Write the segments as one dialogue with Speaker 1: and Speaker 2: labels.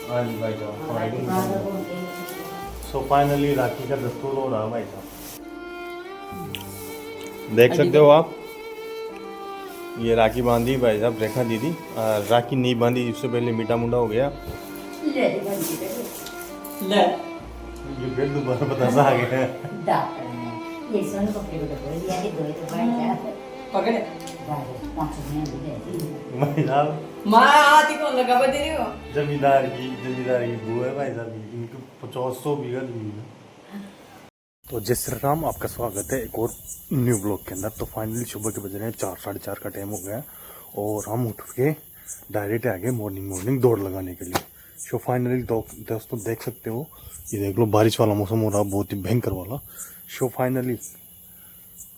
Speaker 1: हाँ जी भाई साहब। सो फाइनली राखी का दस्तूर हो रहा भाई साहब, देख सकते हो आप। ये राखी बांधी भाई साहब रेखा दीदी। राखी नहीं बांधी इससे पहले मीठा मुंडा हो गया।
Speaker 2: ले
Speaker 1: ये फिर दोबारा बतासा आ गया।
Speaker 2: पकड़े
Speaker 1: भाई साहब
Speaker 2: माँ आती कौन लगा बता रही हो।
Speaker 1: जमींदार की बुआ है भाई साहब, इनकी 50 बीघा जमीन है। तो जय श्री राम, आपका स्वागत है एक और न्यू ब्लॉग के अंदर। तो फाइनली सुबह के बज रहे हैं 4 साढ़े 4 का टाइम हो गया और हम उठ के डायरेक्ट आ गए मॉर्निंग दौड़ लगाने के लिए। सो फाइनली दोस्तों देख सकते हो, ये देख लो बारिश वाला मौसम हो रहा, बहुत ही भयंकर वाला। सो फाइनली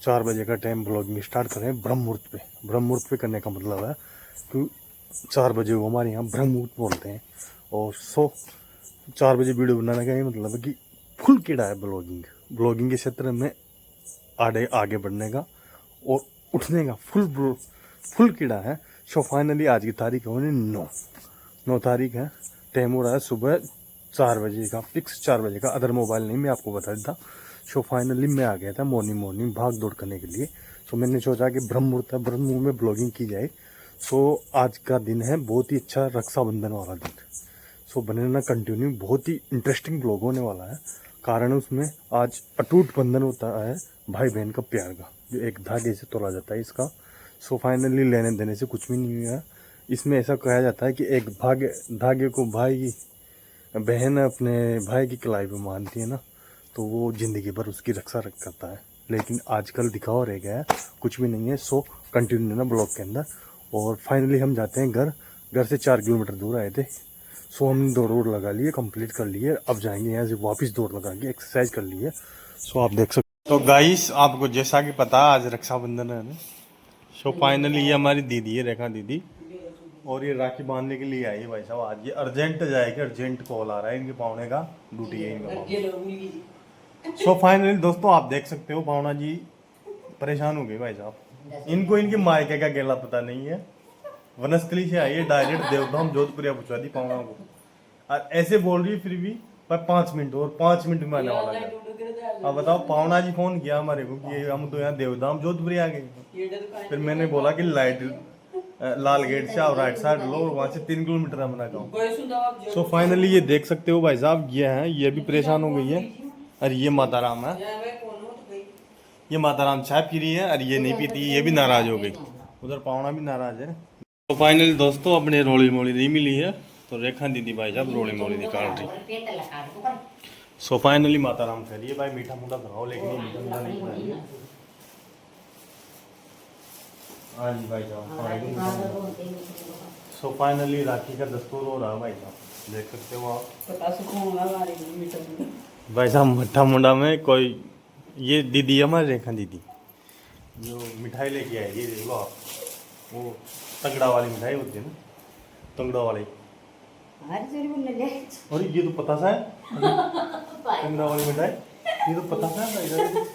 Speaker 1: 4 बजे का टाइम ब्लॉगिंग स्टार्ट करें ब्रह्म मुहूर्त पे करने का मतलब है कि 4 बजे वो हमारे यहाँ ब्रह्म मुहूर्त बोलते हैं। और 4 बजे वीडियो बनाने का ये मतलब है कि फुल कीड़ा है ब्लॉगिंग के क्षेत्र में आगे बढ़ने का और उठने का फुल कीड़ा है। सो फाइनली आज की तारीख है 9 तारीख है। टाइम हो रहा है सुबह 4 बजे का, फिक्स 4 बजे का। अदर मोबाइल नहीं, मैं आपको बता देता। सो फाइनली मैं आ गया था मॉर्निंग भाग दौड़ करने के लिए। सो मैंने सोचा कि ब्रह्म मुहूर्त में ब्लॉगिंग की जाए। सो आज का दिन है बहुत ही अच्छा, रक्षाबंधन वाला दिन। सो बने रहना कंटिन्यू, बहुत ही इंटरेस्टिंग ब्लॉग होने वाला है। कारण उसमें आज अटूट बंधन होता है भाई बहन का प्यार का, जो एक धागे से तोला जाता है इसका। सो फाइनली लेने देने से कुछ भी नहीं हुआ। इसमें ऐसा कहा जाता है कि एक धागे को बहन अपने भाई की कलाई पे मानती है ना, तो वो ज़िंदगी भर उसकी रक्षा करता है। लेकिन आजकल दिखावा रह गया है, कुछ भी नहीं है। सो कंटिन्यू रहना ब्लॉग के अंदर। और फाइनली हम जाते हैं घर से 4 किलोमीटर दूर आए थे। सो हमने दौड़ लगा लिए, कंप्लीट कर लिए। अब जाएंगे यहाँ से वापस दौड़ लगा के एक्सरसाइज कर लिए। सो आप देख सकते। तो गाइस आपको जैसा कि पता आज रक्षाबंधन है ना। सो फाइनली ये हमारी दीदी है रेखा दीदी, और ये राखी बांधने के लिए आई है भाई साहब। आज ये अर्जेंट जाएगी, अर्जेंट कॉल आ रहा है इनके पावने का, ड्यूटी है इनका। सो फाइनली दोस्तों आप देख सकते हो पावना जी परेशान हो गए भाई साहब। इनको इनके मायके का गेला पता नहीं है। वनस्थली से आई है डायरेक्ट देवधाम जोधपुर पहुंचा दी पावना को, और ऐसे बोल रही फिर भी पर 5 मिनट में आने वाला है। अब बताओ, पावना जी फोन किया हमारे को कि हम तो यहाँ देवधाम जोधपुर आ गए। फिर मैंने बोला कि लाल गेट से आप राइट साइड लो, वहां से 3 किलोमीटर है अपना गाँव। सो फाइनली ये देख सकते हो भाई साहब, ये है, ये भी परेशान हो गई है। और ये माता राम है, ये माता राम चाय पी रही है और ये नहीं पीती, ये भी नाराज हो गई। उधर पावना भी नाराज है। तो फाइनली दोस्तों अपने रोली मोली नहीं मिली है, तो रेखा दीदी भाई साहब रोली मोली निकाल रही। सो फाइनली माता राम कह रही है भाई मीठा मुंडा बनाओ, लेकिन ये मीठा मुंडा नहीं बनाएगी। हाँ जी भाई साहब। सो फाइनली राखी का दस्तूर हो रहा है भाई साहब, देख सकते हो आप। भाई साहब मट्ठा मुंडा में कोई, ये दीदी हमारी रेखा दीदी जो मिठाई लेके आई, ये देख लो आप, वो तगड़ा वाली मिठाई होती है ना, तगड़ा वाली। और ये तो पता सा है तगड़ा वाली मिठाई, ये तो पता सा है भाई,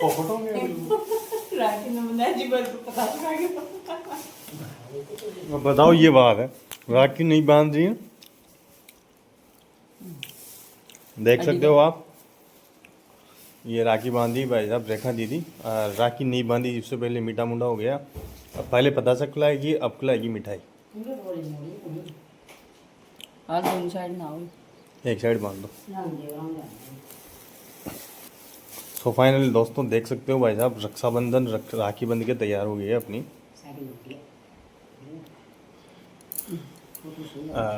Speaker 1: पॉकेट हो गया। बताओ ये बात है, राखी नहीं बांध रही है, देख सकते हो आप। ये राखी बांधी भाई साहब रेखा दीदी। राखी नहीं बांधी इससे पहले मीठा मुंडा हो गया। अब पहले पता सा खिलाएगी, अब खिलाएगी मिठाई। एक साइड बांध दो। सो फाइनली दोस्तों देख सकते हो भाई साहब रक्षाबंधन राखी बंध के तैयार हो गई है अपनी।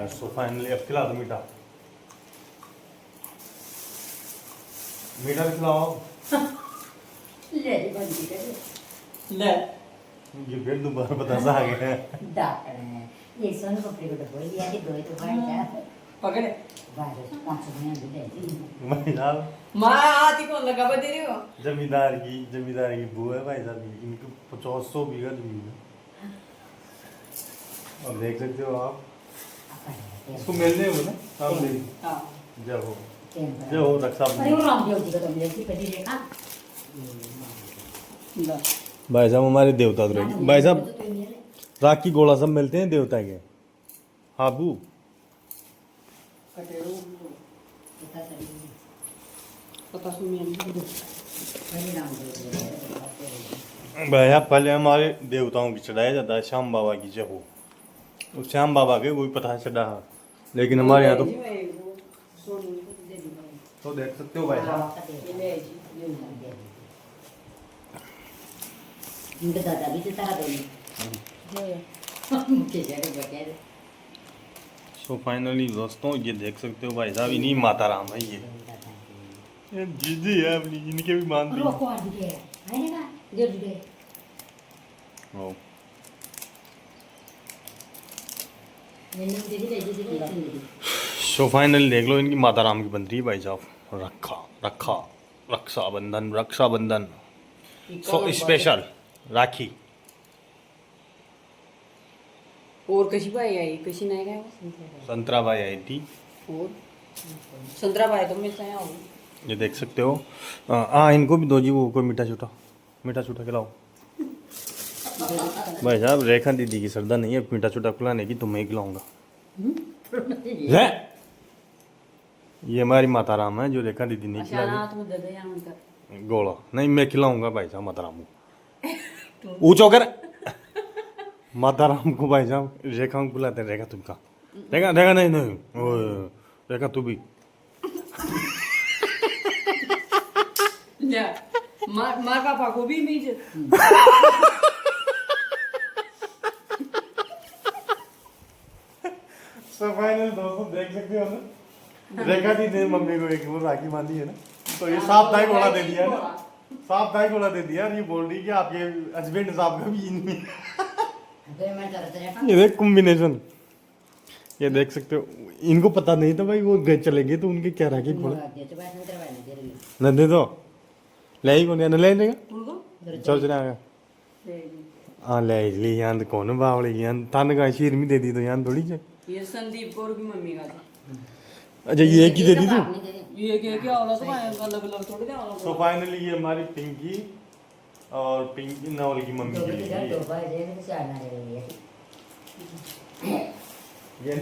Speaker 1: सो फाइनली अब खिला दो मीठा, मीठा भी खिलाओ।
Speaker 2: ले
Speaker 1: ये फिर दोबारा बतासा आ गया।
Speaker 2: पकड़े
Speaker 1: भाई साहब
Speaker 2: माँ आती कौन लगा बता रही हो।
Speaker 1: जमींदार की बुआ है भाई साहब, इनकी 50 बीघा जमीन है। और देख सकते हो आप, इसको मिलने हो ना आप, जय हो रक्षाबंधन। भाई साहब हमारे देवता तो रहेगी भाई साहब, राखी गोला सब मिलते हैं देवता के। हाबू
Speaker 2: पता सुनिए
Speaker 1: भैया पहले हमारे देवताओं की चढ़ाया जाता है श्याम बाबा की जय हो। तो श्याम बाबा के कोई पता चढ़ा, लेकिन हमारे यहाँ तो देख सकते हो भाई साहब।
Speaker 3: इनके दादा भी तो तारा दोनी
Speaker 1: सो फाइनली दोस्तों ये देख सकते हो भाई साहब, इन्हीं माता राम है ये जीजी है अपनी, इनके भी मान दी।
Speaker 3: रोको आ दिए है ना दे दे
Speaker 1: ओ
Speaker 3: मैंने दे दी
Speaker 1: सो फाइनली देख लो इनकी माता राम की बन रही है भाई साहब। रखा रखा रक्षाबंधन रक्षाबंधन सो स्पेशल राखी।
Speaker 2: और कशी बाई आई कशी नाही काय
Speaker 1: संतरा भाई आई थी।
Speaker 2: और संतरा बाई तो मैं चाहे आओ
Speaker 1: ये देख सकते हो। इनको भी दो जी, वो कोई मीठा छूटा खिलाओ भाई साहब। रेखा दीदी की श्रद्धा नहीं है मीठा छूटा खिलाने की, तो मैं ही खिलाऊंगा। ये हमारी माता राम है जो रेखा दीदी नहीं खिला
Speaker 2: अचानक में दे दे या उनका
Speaker 1: गोला नहीं, मैं खिलाऊंगा भाई साहब माता राम को। ऊंचो कर माता राम को भाई साहब। रेखा को बुलाते हैं, रेखा तुम का रेखा रेखा नहीं नहीं ओए, रेखा तू भी
Speaker 2: या मार पापा को भी मीज
Speaker 1: सो फाइनल दोस्तों देख सकते हो ना, रेखा दी ने मम्मी को एक वो राखी बांधी है ना, तो ये साप्ताहिक ओला दे दिया ना, साप्ताहिक ओला दे दिया। ये बोल रही कि आपके हस्बैंड साहब का भी इनमें ये देख कॉम्बिनेशन। ये देख सकते हो, इनको पता नहीं था भाई वो गए चले गए तो उनके क्या राखी खोला न दे दो ले ही कौन न ले देगा
Speaker 2: उनको
Speaker 1: चल चला गया। हाँ ले ली यान कौन बावड़ी यान तन का शीर में दे दी तो यान थोड़ी से।
Speaker 2: ये संदीप कौर की मम्मी का था।
Speaker 1: अच्छा ये एक ही दे दी तू।
Speaker 2: ये क्या वाला तो अलग अलग थोड़ी ना वाला।
Speaker 1: सो फाइनली ये हमारी पिंकी और पिंकी नवल की मम्मी के लिए ये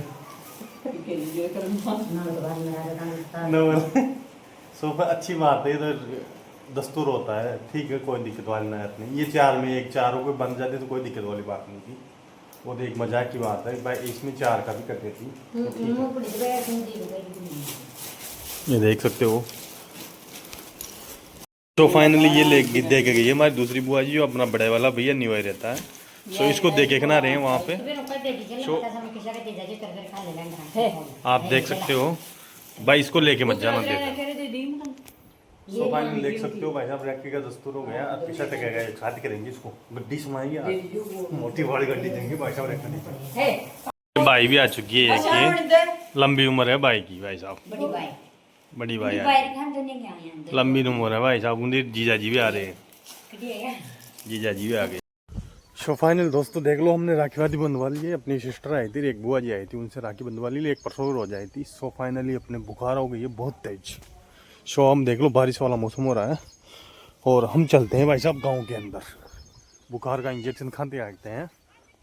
Speaker 2: ये करना
Speaker 1: नवल। सो अच्छी बात है, इधर दस्तूर होता है, ठीक है कोई दिक्कत वाली बात नहीं। ये चार में एक चारों को बन जाते तो कोई दिक्कत वाली बात नहीं थी, वो तो एक मजाक की बात है भाई। इसमें चार का भी कर देती। ये देख सकते हो। तो फाइनली ये ले दे के गई है हमारी दूसरी बुआ जी, जो अपना बड़े वाला भैया निवाई रहता है। सो इसको देखे ना रहे हैं वहाँ पे। आप देख सकते हो भाई, इसको लेके मत जाना देख। सो फाइनली देख सकते हो भाई साहब, रैकी का दस्तूर हो गया। अब पीछा तक गया शादी करेंगे, इसको गड्डी समाएंगे आज, मोटी वाली गड्डी देंगे भाई साहब। रैका भाई भी आ चुकी है, एक लंबी उम्र है भाई की भाई साहब, बड़ी भाई लंबी उम्र है भाई साहब। उनके जीजा जी भी आ रहे हैं, जीजा जी भी आ गए। सो फाइनल दोस्तों देख लो, हमने राखी वादी बंधवा ली है। अपनी सिस्टर आई थी, एक बुआ जी आई थी, उनसे राखी बंधवा ली, एक परसों रोज आई थी। सो फाइनली अपने बुखार हो गई है बहुत तेज। सो हम देख लो बारिश वाला मौसम हो रहा है और हम चलते हैं भाई साहब गाँव के अंदर। बुखार का इंजेक्शन खाते आते हैं,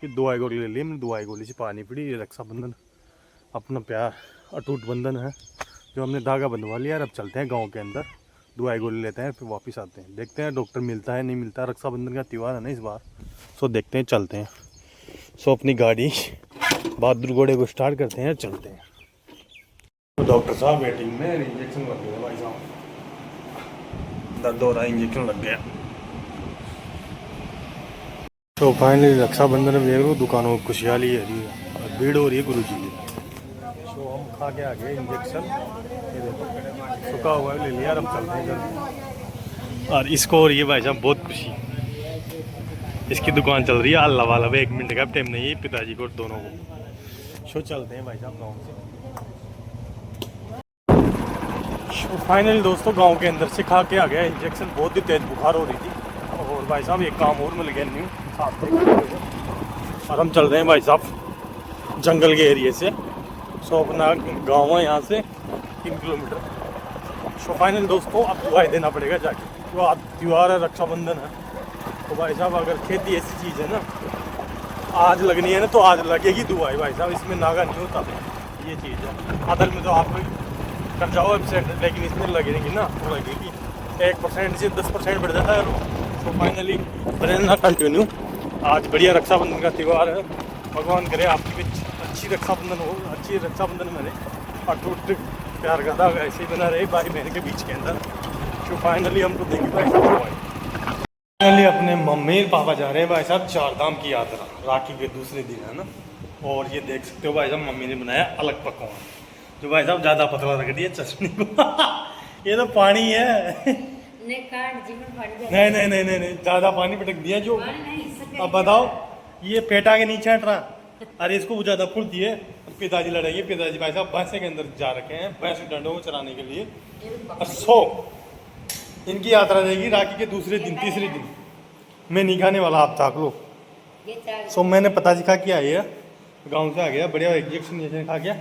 Speaker 1: फिर दवाई गोली ले ली हमने, दवाई गोली से पानी पड़ी। ये रक्षाबंधन अपना प्यार अटूट बंधन है जो हमने धागा बंधवा लिया। अब चलते हैं गाँव के अंदर, दवाई गोली लेते हैं, फिर वापस आते हैं। देखते हैं डॉक्टर मिलता है नहीं मिलता। रक्षाबंधन का त्यौहार है ना इस बार, सो देखते हैं चलते हैं। सो अपनी गाड़ी बहादुर घोड़े को स्टार्ट करते हैं, चलते हैं। तो डॉक्टर साहब वेटिंग में, इंजेक्शन लग गया भाई साहब, दर्द हो रहा है, इंजेक्शन लग गया। तो फाइनली रक्षाबंधन में देख लो दुकानों की खुशहाली है, भीड़ हो रही है गुरु जी की। तो हम खा के आ गए इंजेक्शन, ये देखो सूखा हुआ है, ले लिया। अब चलते हैं और इसको हो रही है भाई साहब बहुत खुशी। इसकी दुकान चल रही है अल्लाह वाला, 1 मिनट का टाइम नहीं है पिताजी को दोनों को। शो चलते हैं भाई साहब गाँव से। फाइनली दोस्तों गांव के अंदर से खा के आ गया इंजेक्शन, बहुत ही तेज बुखार हो रही थी। और भाई साहब एक काम और मिल गया न्यू साथ में, और हम चल रहे हैं भाई साहब जंगल के एरिए से। सो अपना गाँव है यहाँ से 3 किलोमीटर। सो फाइनल दोस्तों अब दवाई देना पड़ेगा जाके, तो आज त्यौहार है, रक्षाबंधन है। तो भाई साहब अगर खेती ऐसी चीज़ है ना, आज लगनी है ना तो आज लगेगी दवाई भाई साहब, इसमें नागा नहीं होता। ये चीज़ है। अदल में तो आप कर जाओ वेबसाइट, लेकिन इसमें लगेगी ना, तो लगेगी 1% से 10% बढ़ जाता है। तो फाइनली बने ना कंटिन्यू। आज बढ़िया रक्षाबंधन का त्यौहार है, भगवान करे आपकी भी अच्छी रक्षाबंधन हो, अच्छी रक्षाबंधन बने, अटूट प्यार का धागा ऐसे ही बना रहे भाई बहन के बीच के अंदर। तो फाइनली हमको देखिए भाई साहब, फाइनली अपने मम्मी पापा जा रहे हैं भाई साहब चार धाम की यात्रा, राखी के दूसरे दिन है ना। और ये देख सकते हो भाई साहब मम्मी ने बनाया अलग पकवान, जो भाई साहब ज़्यादा पतला रख दिया चटनी को। ये तो पानी है। नहीं नहीं नहीं नहीं नहीं, ज़्यादा पानी पटक दिया जो। अब बताओ ये पेटा के नीचे हट रहा, अरे इसको ज़्यादा फुल दिए। पिताजी लड़ाइए, पिताजी भाई साहब भैंसे के अंदर जा रखे हैं, भैंस डंडों को चराने के लिए। सो इनकी यात्रा रहेगी राखी के दूसरे दिन, तीसरे दिन। मैं नहीं खाने वाला, आप ताक लो। सो मैंने पिताजी खा के आई है, गाँव से आ गया, बढ़िया इंजेक्शन खा गया।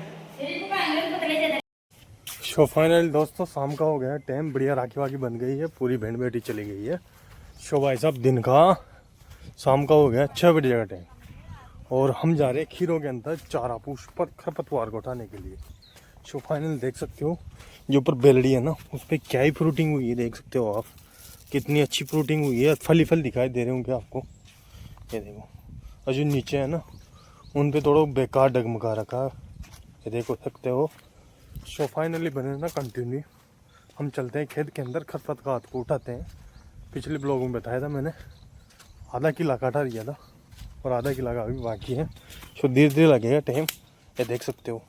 Speaker 1: सो फाइनल दोस्तों शाम का हो गया टाइम, बढ़िया राखी वाखी बन गई है, पूरी भेड़ बेटी चली गई है। सो भाई साहब दिन का शाम का हो गया 6 बजे का टाइम, और हम जा रहे हैं खीरों के अंदर चारा पूछ पर खरपतवार को उठाने के लिए। सो फाइनल देख सकते हो जो ऊपर बेलड़ी है ना, उस पर क्या ही फ्रूटिंग हुई है, देख सकते हो आप कितनी अच्छी फ्रूटिंग हुई है। फल ही फल दिखाई दे रहे होंगे आपको, ये देखो। और जो नीचे है ना उन पे थोड़ा बेकार डगमगा रखा है, ये देखो सकते हो। सो फाइनली बने ना कंटिन्यू, हम चलते हैं खेत के अंदर, खरपतवार को उठाते हैं। पिछले ब्लॉग में बताया था मैंने, आधा किला काटा दिया था और आधा किला का अभी बाकी है। सो धीरे धीरे लगेगा टाइम, ये देख सकते हो।